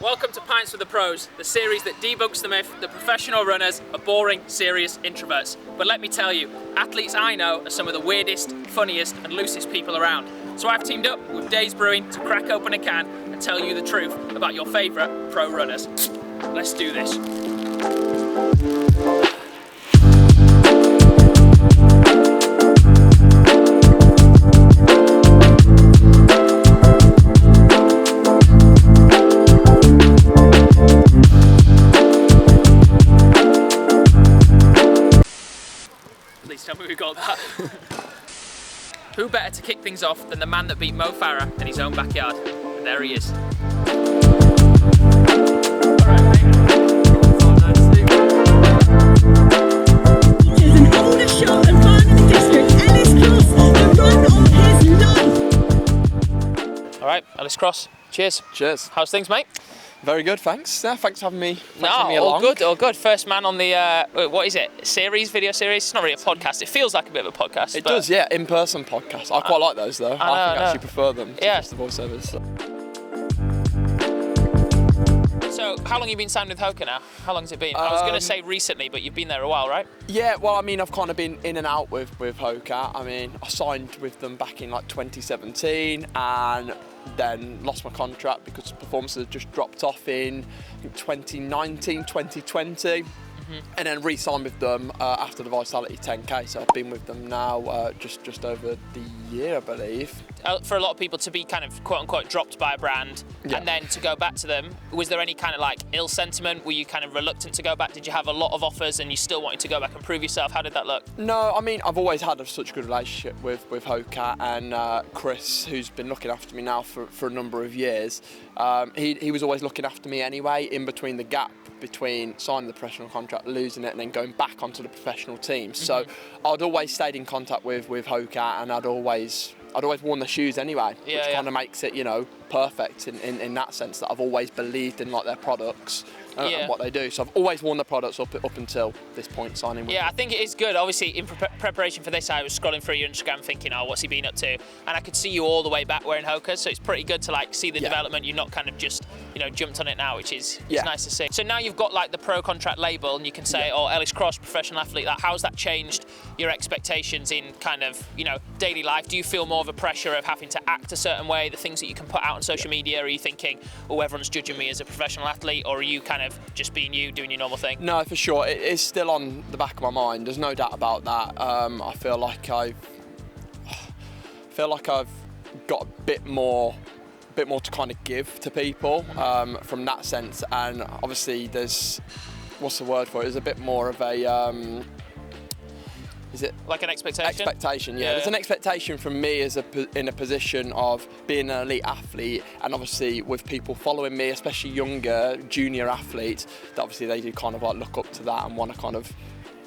Welcome to Pints with the Pros, the series that debunks the myth that professional runners are boring, serious introverts. But let me tell you, athletes I know are some of the weirdest, funniest and loosest people around. So I've teamed up with Days Brewing to crack open a can and tell you the truth about your favourite pro runners. Let's do this. Please tell me we got that. Who better to kick things off than the man that beat Mo Farah in his own backyard? And there he is. Features an older shot and man in the district, Ellis Cross, the run of his life. All right, Ellis Cross. Cheers. Cheers. How's things, mate? Very good, thanks. Yeah, thanks for having me. All good, all good. First man on the, what is it, video series? It's not really a podcast. It feels like a bit of a podcast. It does, yeah, in-person podcasts. I quite like those, though. I think I actually prefer them to just the voiceovers. So, how long have you been signed with Hoka now? How long has it been? I was going to say recently, but you've been there a while, right? Yeah, well, I mean, I've kind of been in and out with Hoka. I mean, I signed with them back in like 2017 and then lost my contract because performances had just dropped off in 2019, 2020. And then re-signed with them after the Vitality 10K. So I've been with them now just over the year, I believe. For a lot of people to be kind of quote-unquote dropped by a brand and then to go back to them, was there any kind of like ill sentiment? Were you kind of reluctant to go back? Did you have a lot of offers and you still wanted to go back and prove yourself? How did that look? No, I mean, I've always had such a good relationship with Hoka and Chris, who's been looking after me now for a number of years. He was always looking after me anyway, in between the gap between signing the professional contract, losing it, and then going back onto the professional team. So I'd always stayed in contact with Hoka, and I'd always worn the shoes anyway, which kind of makes it, you know, perfect in that sense, that I've always believed in like their products and what they do. So I've always worn the products up until this point, signing with them. I think it is good. Obviously, in preparation for this, I was scrolling through your Instagram thinking, oh, what's he been up to? And I could see you all the way back wearing Hoka, so it's pretty good to like see the development. You're not kind of just, you know, jumped on it now, which is nice to see. So now you've got like the pro contract label and you can say, oh, Ellis Cross, professional athlete. Like, how's that changed your expectations in kind of, you know, daily life? Do you feel more of a pressure of having to act a certain way, the things that you can put out on social media? Are you thinking, oh, everyone's judging me as a professional athlete? Or are you kind of just being you, doing your normal thing? No, for sure. It is still on the back of my mind. There's no doubt about that. I feel like I've got a bit more to kind of give to people from that sense. And obviously, there's, what's the word for it? There's a bit more of a. Is it like an expectation? Expectation, yeah. There's an expectation from me in a position of being an elite athlete, and obviously with people following me, especially younger, junior athletes, that obviously they do kind of like look up to that and want to kind of,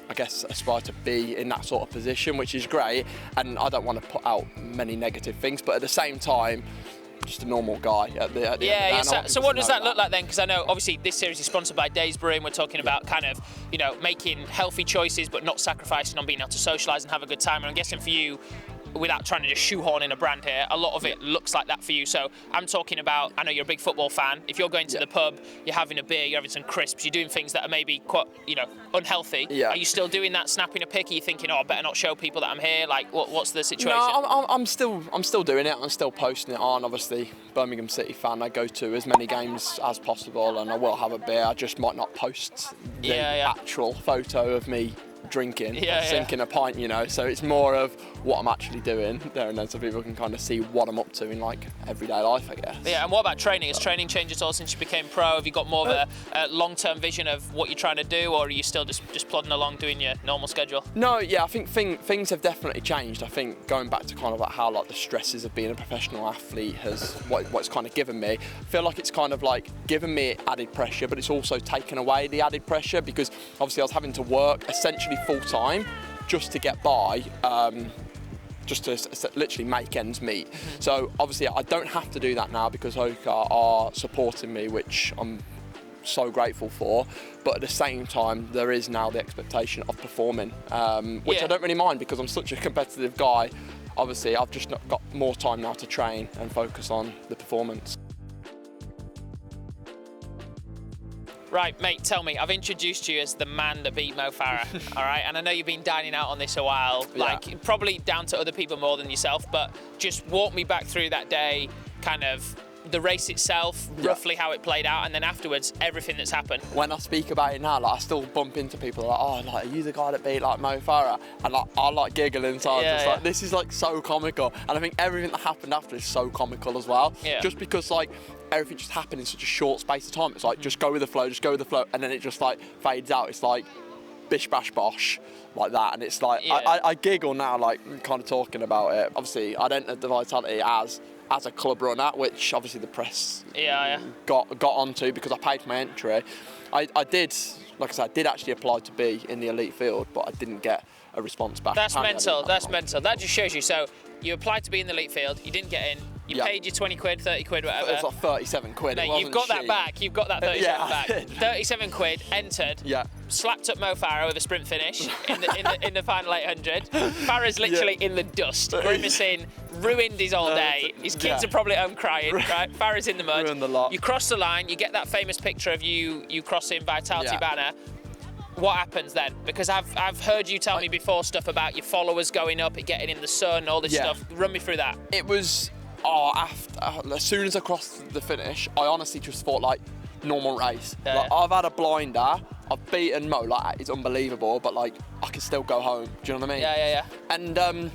I guess, aspire to be in that sort of position, which is great. And I don't want to put out many negative things, but at the same time, just a normal guy at the end of the day. So what does that look like then? Because I know obviously this series is sponsored by Days Brewing. We're talking about kind of, you know, making healthy choices but not sacrificing on being able to socialise and have a good time. And I'm guessing for you, without trying to just shoehorn in a brand here, a lot of it looks like that for you. So I'm talking about, I know you're a big football fan. If you're going to the pub, you're having a beer, you're having some crisps, you're doing things that are maybe quite, you know, unhealthy. Are you still doing that, snapping a pic? Are you thinking, oh, I better not show people that I'm here? Like, what's the situation? No, I'm still doing it. I'm still posting it on. Obviously, Birmingham City fan. I go to as many games as possible, and I will have a beer. I just might not post the actual photo of me drinking, sinking a pint, you know. So it's more of what I'm actually doing there and then, so people can kind of see what I'm up to in like everyday life, I guess. Yeah, and what about training? Has training changed at all since you became pro? Have you got more of a long-term vision of what you're trying to do, or are you still just plodding along doing your normal schedule? No, I think things have definitely changed. I think going back to kind of like how like the stresses of being a professional athlete has what it's kind of given me. I feel like it's kind of like given me added pressure, but it's also taken away the added pressure, because obviously I was having to work essentially full time just to get by, just to literally make ends meet. So obviously I don't have to do that now because Hoka are supporting me, which I'm so grateful for. But at the same time, there is now the expectation of performing, which I don't really mind because I'm such a competitive guy. Obviously, I've just got more time now to train and focus on the performance. Right, mate, tell me, I've introduced you as the man that beat Mo Farah, all right? And I know you've been dining out on this a while, like probably down to other people more than yourself, but just walk me back through that day, kind of the race itself, roughly how it played out, and then afterwards, everything that's happened. When I speak about it now, like I still bump into people like, oh, like, are you the guy that beat like Mo Farah? And like, I like giggle inside, like, this is like so comical. And I think everything that happened after is so comical as well. Yeah. Just because like, everything just happened in such a short space of time. It's like, just go with the flow, and then it just like fades out. It's like bish bash bosh like that, and it's like I giggle now, like kind of talking about it. Obviously, I entered the Vitality as a club runner, which obviously the press got onto because I paid for my entry. I did, like I said, I did actually apply to be in the elite field, but I didn't get a response back. That's mental. That's mental. That just shows you. So you applied to be in the elite field, you didn't get in. You paid your 20 quid, 30 quid, whatever. It was like 37 quid. Mate, you've got that back. You've got that 37 back. 37 quid, entered. Yeah. Slapped up Mo Farah with a sprint finish in the final 800. Farah's literally in the dust, grimacing, ruined his whole day. His kids are probably home crying, right? Farah's in the mud. Ruined the lot. You cross the line, you get that famous picture of you crossing Vitality banner. What happens then? Because I've heard you tell me before stuff about your followers going up, it getting in the sun, all this stuff. Run me through that. It was, as soon as I crossed the finish, I honestly just thought like normal race. Like, I've had a blinder, I've beaten Mo, like it's unbelievable, but like I can still go home. Do you know what I mean? Yeah. And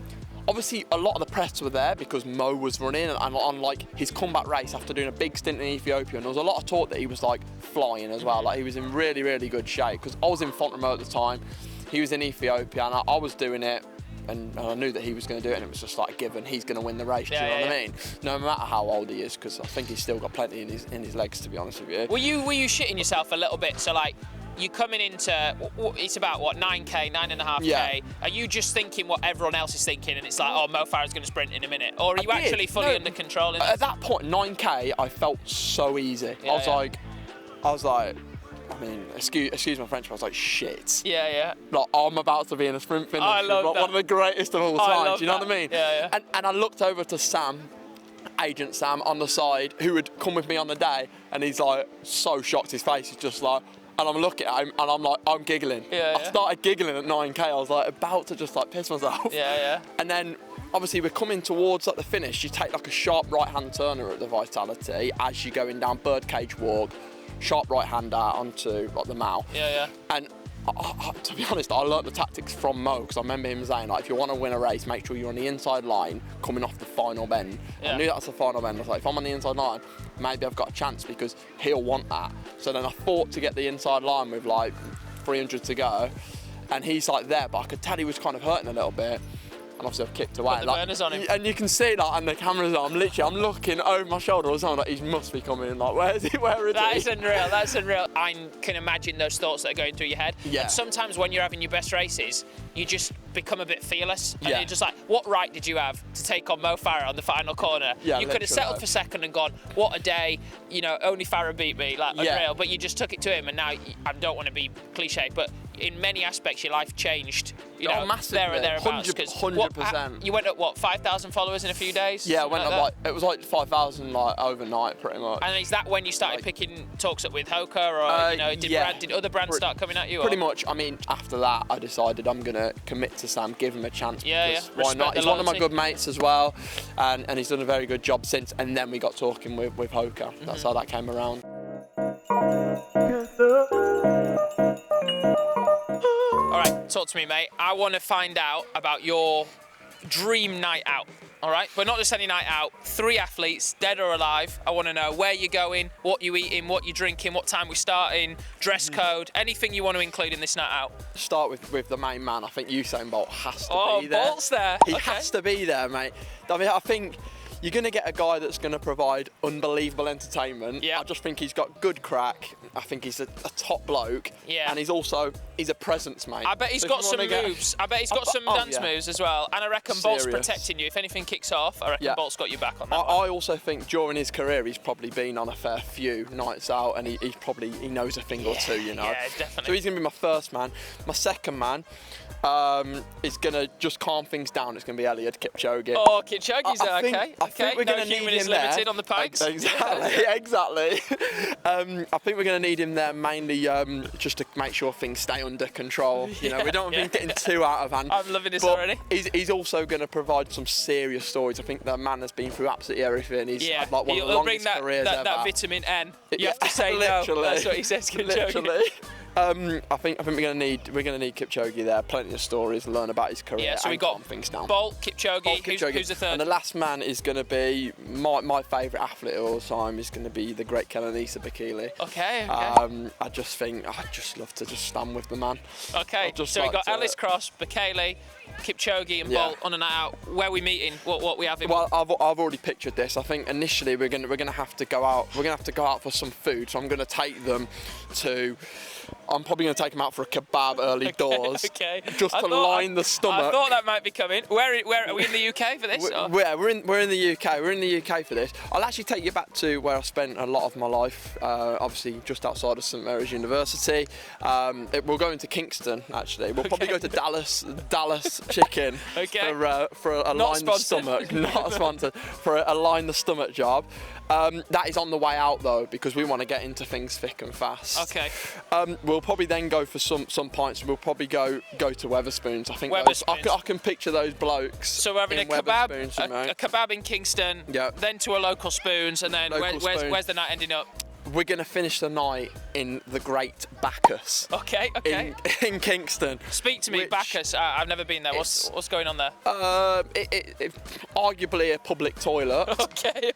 obviously a lot of the press were there because Mo was running and on like his comeback race after doing a big stint in Ethiopia, and there was a lot of talk that he was like flying as well. Like he was in really, really good shape because I was in Fontenay at the time, he was in Ethiopia, and I was doing it. And I knew that he was going to do it, and it was just like given he's going to win the race. Do you know what I mean? No matter how old he is, because I think he's still got plenty in his legs, to be honest with you. Were you shitting yourself a little bit? So like, you coming into it's about what 9k, 9.5k. Yeah. Are you just thinking what everyone else is thinking, and it's like, oh, Mo Farah's going to sprint in a minute, or are you actually fully under control? At that point, 9k, I felt so easy. I was like. I mean, excuse my French, but I was like, shit. Yeah. Like, I'm about to be in a sprint finish. I love that. One of the greatest of all time. Do you know what I mean? Yeah. And I looked over to Sam, Agent Sam, on the side, who had come with me on the day, and he's like, so shocked. His face is just like, and I'm looking at him, and I'm like, I'm giggling. I started giggling at 9k. I was like, about to just like piss myself. Yeah. And then, obviously, we're coming towards like the finish. You take like a sharp right-hand turner at the Vitality as you're going down Birdcage Walk. Sharp right hander onto like the mouth. Yeah. And to be honest, I learnt the tactics from Mo because I remember him saying like, if you want to win a race, make sure you're on the inside line coming off the final bend. I knew that was the final bend. I was like, if I'm on the inside line, maybe I've got a chance because he'll want that. So then I fought to get the inside line with like 300 to go, and he's like there, but I could tell he was kind of hurting a little bit. And obviously I've kicked away. Put the burners on him. And you can see that on the cameras. I'm looking over my shoulder or something, like he must be coming in. Like, where is he? That is unreal. That's unreal. I can imagine those thoughts that are going through your head. Yeah. And sometimes when you're having your best races, you just become a bit fearless. And you're just like, what right did you have to take on Mo Farah on the final corner? Yeah, you could have settled for second and gone, what a day, you know, only Farah beat me, like unreal. But you just took it to him, and now, I don't want to be cliche, but in many aspects your life changed, you know, massively. there or thereabouts. 100%. You went up, what, 5,000 followers in a few days? Yeah, I went up like, it was like 5,000 like overnight pretty much. And is that when you started picking talks up with Hoka, or you know, did other brands start coming at you? Pretty much. I mean, after that I decided I'm going to commit to Sam, give him a chance. Yeah. Why not? He's one of my good mates as well, and he's done a very good job since, and then we got talking with Hoka. That's how that came around. All right, talk to me, mate. I want to find out about your dream night out, all right? But not just any night out. 3 athletes, dead or alive. I want to know where you're going, what you're eating, what you're drinking, what time we're starting, dress code, anything you want to include in this night out. Start with the main man. I think Usain Bolt has to be there. Oh, Bolt's there. He has to be there, mate. I mean, I think you're going to get a guy that's going to provide unbelievable entertainment. I just think he's got good crack. I think he's a top bloke. And he's also he's a presence, mate. I bet he's got some moves. I bet he's got some dance moves as well. And I reckon Bolt's protecting you. If anything kicks off, I reckon Bolt's got you back on that one. I also think during his career, he's probably been on a fair few nights out, and he knows a thing or two, you know. Yeah, definitely. So he's going to be my first man. My second man is going to just calm things down. It's going to be Eliud Kipchoge. Oh, Kipchoge's there, okay. I think we're going to need him there. Limited on the pikes. Exactly, exactly. I think we're going to need him there mainly just to make sure things stay under control. You know, we don't want him getting too out of hand. I'm loving this already. He's also going to provide some serious stories. I think the man has been through absolutely everything. He's had like one of the longest careers ever. That vitamin N. You have to say no. That's what he says, Kipchoge. Literally. I think we're going to need Kipchoge there. Plenty of stories, learn about his career. Yeah, so we got things down. Bolt, Kipchoge. Who's the third? And the last man is going to be my favourite athlete of all time. Is going to be the great Kenenisa Bekele. Okay. I just love to just stand with the man. Okay. So we got Ellis Cross, Bekele, Kipchoge, and Bolt on a night out. Where are we meeting? What we having? Well, I've already pictured this. I think initially we're gonna have to go out. We're gonna have to go out for some food. So I'm gonna take them to. I'm probably going to take them out for a kebab early doors, just to line the stomach. I thought that might be coming. Where are we in the UK for this? We're in the UK. We're in the UK for this. I'll actually take you back to where I spent a lot of my life. Obviously, just outside of St Mary's University. We're going to Kingston. Actually, we'll probably go to Dallas Chicken for a line the stomach. Not sponsored for a line the stomach job. That is on the way out though, because we want to get into things thick and fast. Okay. We'll probably then go for some pints. We'll probably go to Wetherspoons. I think I can picture those blokes. So we're having a kebab in Kingston. Yeah. Then to a local Spoons, and then where's the night ending up? We're going to finish the night in the Great Bacchus. Okay. In Kingston. Speak to me, Bacchus. I've never been there. What's going on there? Arguably a public toilet. Okay.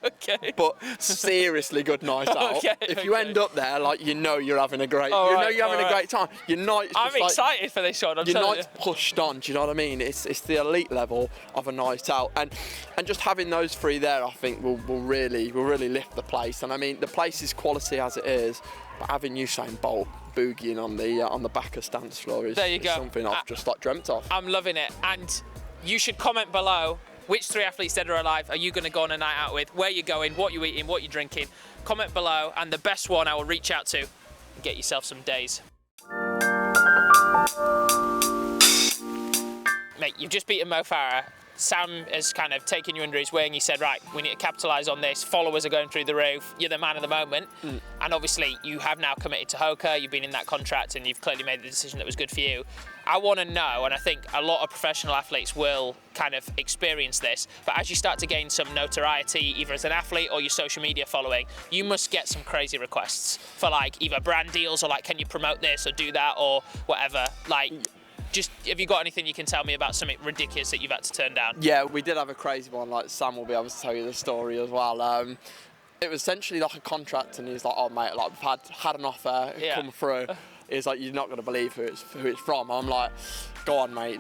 But seriously good night out. If you end up there, like you're having a great. You're having a great time. Your night's I'm excited for this one. Your night's pushed on. Do you know what I mean? It's the elite level of a night out, and just having those three there, I think will really lift the place. And I mean, the place is quality as it is, but having Usain Bolt boogieing on the Bacchus dance floor is something I've just dreamt of. I'm loving it, and you should comment below which three athletes dead or alive are you going to go on a night out with, where you're going, what you're eating, what you're drinking. Comment below, and the best one I will reach out to and get yourself some days. Mate, you've just beaten Mo Farah. Sam has kind of taken you under his wing. He said, right, we need to capitalise on this. Followers are going through the roof. You're the man of the moment. And obviously, you have now committed to Hoka. You've been in that contract and you've clearly made the decision that was good for you. I want to know, and I think a lot of professional athletes will kind of experience this, but as you start to gain some notoriety, either as an athlete or your social media following, you must get some crazy requests for either brand deals or can you promote this or do that or whatever. Just, have you got anything you can tell me about something ridiculous that you've had to turn down? Yeah, we did have a crazy one. Sam will be able to tell you the story as well. It was essentially a contract, and he's like, "Oh mate, we've had an offer come through." He's like, "You're not going to believe who it's from." I'm like, "Go on, mate,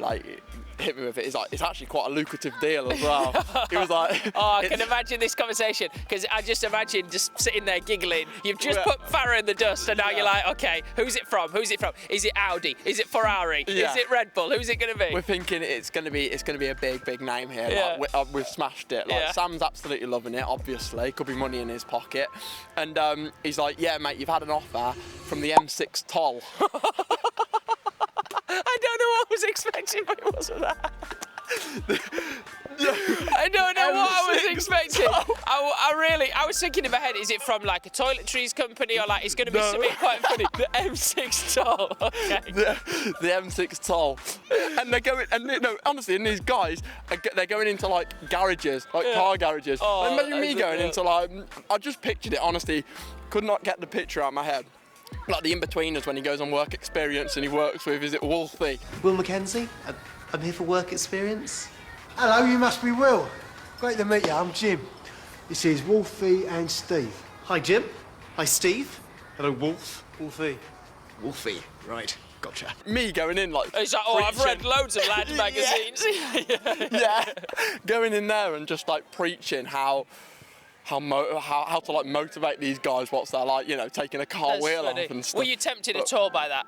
hit me with it." He's like, "It's actually quite a lucrative deal as well." He was like, "Oh, I can imagine this conversation, because I just imagine just sitting there giggling. You've just put Farah in the dust, and now you're like, okay, who's it from? Who's it from? Is it Audi? Is it Ferrari? Is it Red Bull? Who's it going to be?" We're thinking it's going to be a big name here. We've smashed it. Sam's absolutely loving it. Obviously, could be money in his pocket, and he's like, "Yeah, mate, you've had an offer from the M6 toll." I don't know what I was expecting, but it wasn't that. I don't know what I was expecting. I was thinking in my head, is it from a toiletries company or it's going to be something quite funny? The M6 toll. Okay. The M6 toll. And they're going, honestly, and these guys, they're going into garages, car garages. Imagine me going into I just pictured it, honestly, could not get the picture out of my head. The in-betweeners when he goes on work experience and he works with, is it Wolfie? Will Mackenzie, I'm here for work experience. Hello, you must be Will. Great to meet you, I'm Jim. This is Wolfie and Steve. Hi, Jim. Hi, Steve. Hello, Wolf. Wolfie. Wolfie, right, gotcha. Me going in It's I've read loads of lads magazines. Yeah. Going in there and just preaching how how to like motivate these guys whilst they're like, you know, taking a car That's wheel funny. off and stuff. Were you tempted at all by that?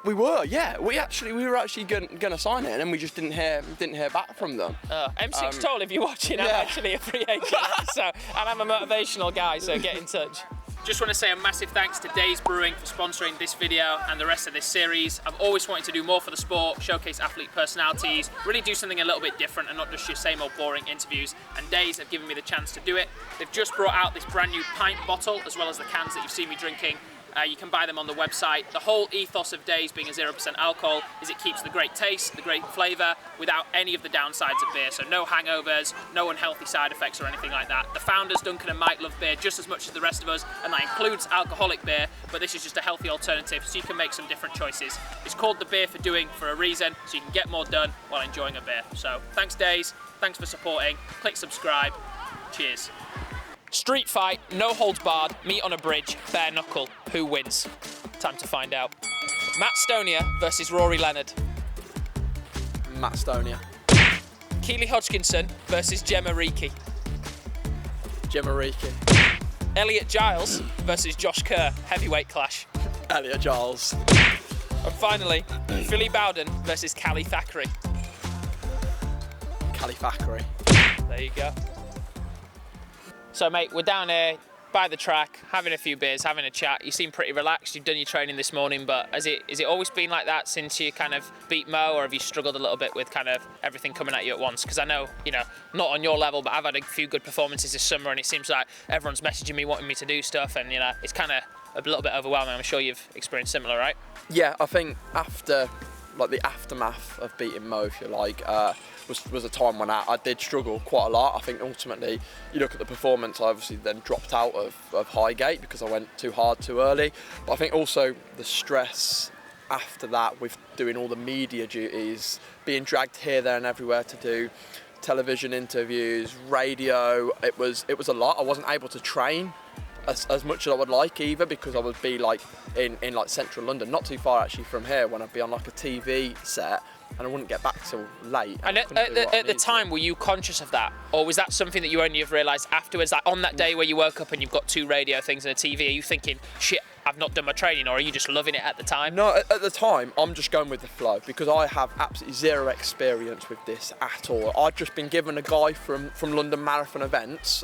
We were, yeah. We were actually going to sign it, and then we just didn't hear back from them. M6 Toll, if you're watching, I'm yeah. actually a free agent, so and I'm a motivational guy, so get in touch. Just want to say a massive thanks to Days Brewing for sponsoring this video and the rest of this series. I've always wanted to do more for the sport, showcase athlete personalities, really do something a little bit different and not just your same old boring interviews, and Days have given me the chance to do it. They've just brought out this brand new pint bottle as well as the cans that you've seen me drinking. You can buy them on the website. The whole ethos of Days being a 0% alcohol is it keeps the great taste, the great flavour, without any of the downsides of beer. So no hangovers, no unhealthy side effects or anything like that. The founders, Duncan and Mike, love beer just as much as the rest of us, and that includes alcoholic beer, but this is just a healthy alternative, so you can make some different choices. It's called the Beer for Doing for a reason, so you can get more done while enjoying a beer. So thanks Days, thanks for supporting, click subscribe, cheers. Street fight, no holds barred, meet on a bridge, bare knuckle. Who wins? Time to find out. Matt Stonia versus Rory Leonard. Matt Stonia. Keely Hodgkinson versus Gemma Reekie. Gemma Reekie. Elliot Giles versus Josh Kerr, heavyweight clash. Elliot Giles. And finally, Philly Bowden versus Callie Thackeray. Callie Thackeray. There you go. So mate, we're down here by the track, having a few beers, having a chat. You seem pretty relaxed. You've done your training this morning, but has it always been like that since you kind of beat Mo, or have you struggled a little bit with kind of everything coming at you at once? Because I know, you know, not on your level, but I've had a few good performances this summer, and it seems like everyone's messaging me, wanting me to do stuff, and you know, it's kind of a little bit overwhelming. I'm sure you've experienced similar, right? Yeah, I think after, like the aftermath of beating Mo, if you like, was a time when I did struggle quite a lot. I think ultimately, you look at the performance, I obviously then dropped out of Highgate because I went too hard too early. But I think also the stress after that with doing all the media duties, being dragged here, there and everywhere to do television interviews, radio, it was a lot. I wasn't able to train as much as I would like either, because I would be like in like central London, not too far actually from here, when I'd be on like a TV set, and I wouldn't get back till late. And at the time, were you conscious of that? Or was that something that you only have realised afterwards? Like on that day where you woke up and you've got 2 radio things and a TV, are you thinking, shit, I've not done my training, or are you just loving it at the time? No, at the time, I'm just going with the flow, because I have absolutely zero experience with this at all. I'd just been given a guy from London Marathon Events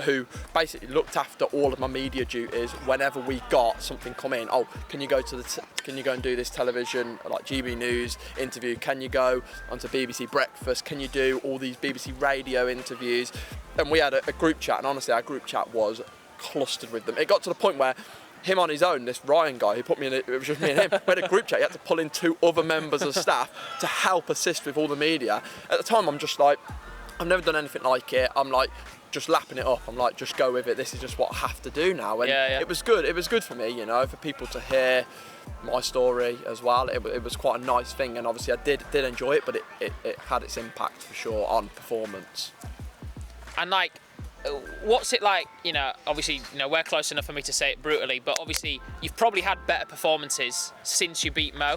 who basically looked after all of my media duties whenever we got something come in. Oh, can you go and do this television, like GB News interview? Can you go onto BBC Breakfast? Can you do all these BBC radio interviews? And we had a group chat, and honestly, our group chat was clustered with them. It got to the point where him on his own, this Ryan guy who put me in it was just me and him, we had a group chat. He had to pull in 2 other members of staff to help assist with all the media. At the time, I'm just like, I've never done anything like it. I'm like, just lapping it up. I'm like, just go with it. This is just what I have to do now. And it was good. It was good for me, you know, for people to hear my story as well. It was quite a nice thing, and obviously I did enjoy it, but it had its impact for sure on performance. And like, what's it like, you know, obviously, you know, we're close enough for me to say it brutally, but obviously you've probably had better performances since you beat Mo,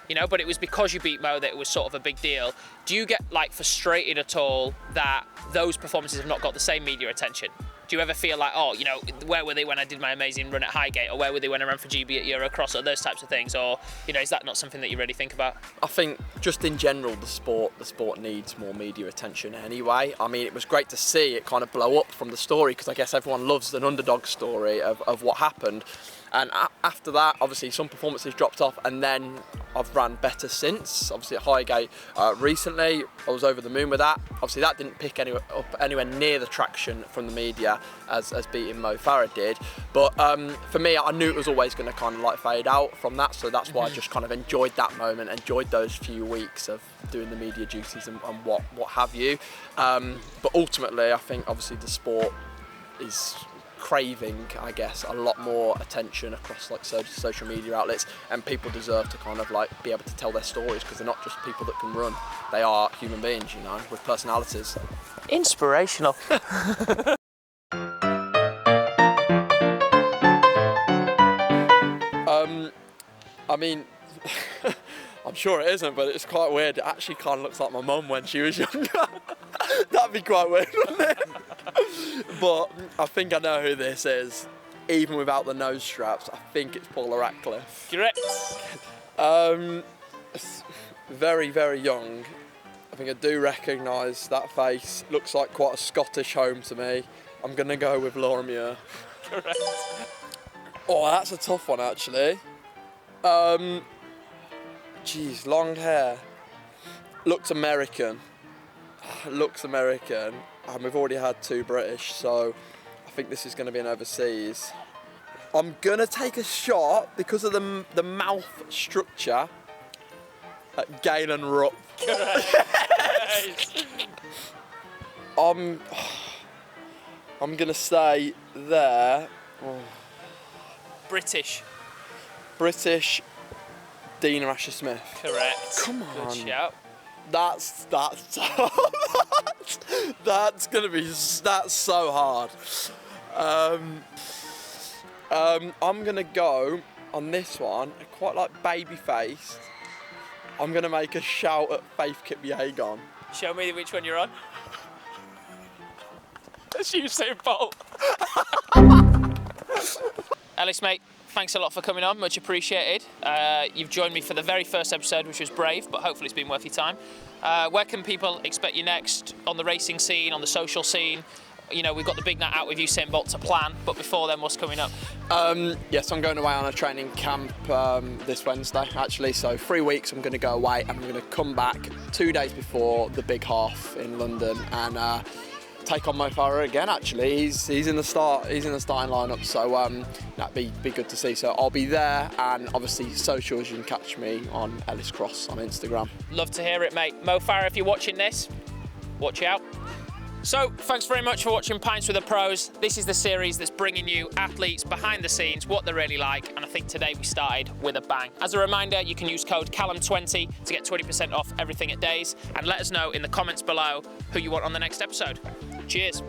you know, but it was because you beat Mo that it was sort of a big deal. Do you get like frustrated at all that those performances have not got the same media attention? Do you ever feel like, oh, you know, where were they when I did my amazing run at Highgate, or where were they when I ran for GB at Eurocross, or those types of things, or, you know, is that not something that you really think about? I think just in general, the sport needs more media attention anyway. I mean, it was great to see it kind of blow up from the story, because I guess everyone loves an underdog story of what happened. And after that, obviously, some performances dropped off, and then I've ran better since. Obviously, at Highgate recently, I was over the moon with that. Obviously, that didn't pick anywhere near the traction from the media as beating Mo Farah did. But for me, I knew it was always going to kind of like fade out from that, so that's why I just kind of enjoyed that moment, enjoyed those few weeks of doing the media duties and what have you. But ultimately, I think obviously the sport is craving, I guess, a lot more attention across like social media outlets, and people deserve to kind of like be able to tell their stories, because they're not just people that can run, they are human beings, you know, with personalities. Inspirational. I mean, I'm sure it isn't, but it's quite weird. It actually kind of looks like my mum when she was younger. That'd be quite weird, wouldn't it? But I think I know who this is. Even without the nose straps, I think it's Paula Radcliffe. Correct. Very, very young. I think I do recognise that face. Looks like quite a Scottish home to me. I'm going to go with Laura Muir. Correct. Oh, that's a tough one, actually. Geez, long hair. Looks American. Looks American. And we've already had 2 British, so I think this is going to be an overseas. I'm going to take a shot because of the mouth structure at Galen Rupp. I'm going to stay there. Oh. British. Dean Rasher-Smith. Correct. Come on. Good shout. That's so hard. I'm gonna go on this one. I quite like baby-faced. I'm gonna make a shout at Faith Kipyegon. Show me which one you're on. That's Usain Bolt. Ellis, mate, thanks a lot for coming on, much appreciated. You've joined me for the very first episode, which was brave, but hopefully it's been worth your time. Where can people expect you next on the racing scene, on the social scene? You know, we've got the big night out with Usain Bolt to plan, but before then, what's coming up? Yes, I'm going away on a training camp this Wednesday, actually. So 3 weeks, I'm going to go away, and I'm going to come back 2 days before the big half in London, and take on Mo Farah again. Actually, he's in the starting lineup, so that'd be good to see. So I'll be there, and obviously socials, you can catch me on Ellis Cross on Instagram. Love to hear it, mate. Mo Farah, if you're watching this, watch out. So, thanks very much for watching Pints with the Pros. This is the series that's bringing you athletes behind the scenes, what they're really like, and I think today we started with a bang. As a reminder, you can use code Callum20 to get 20% off everything at Days, and let us know in the comments below who you want on the next episode. Cheers.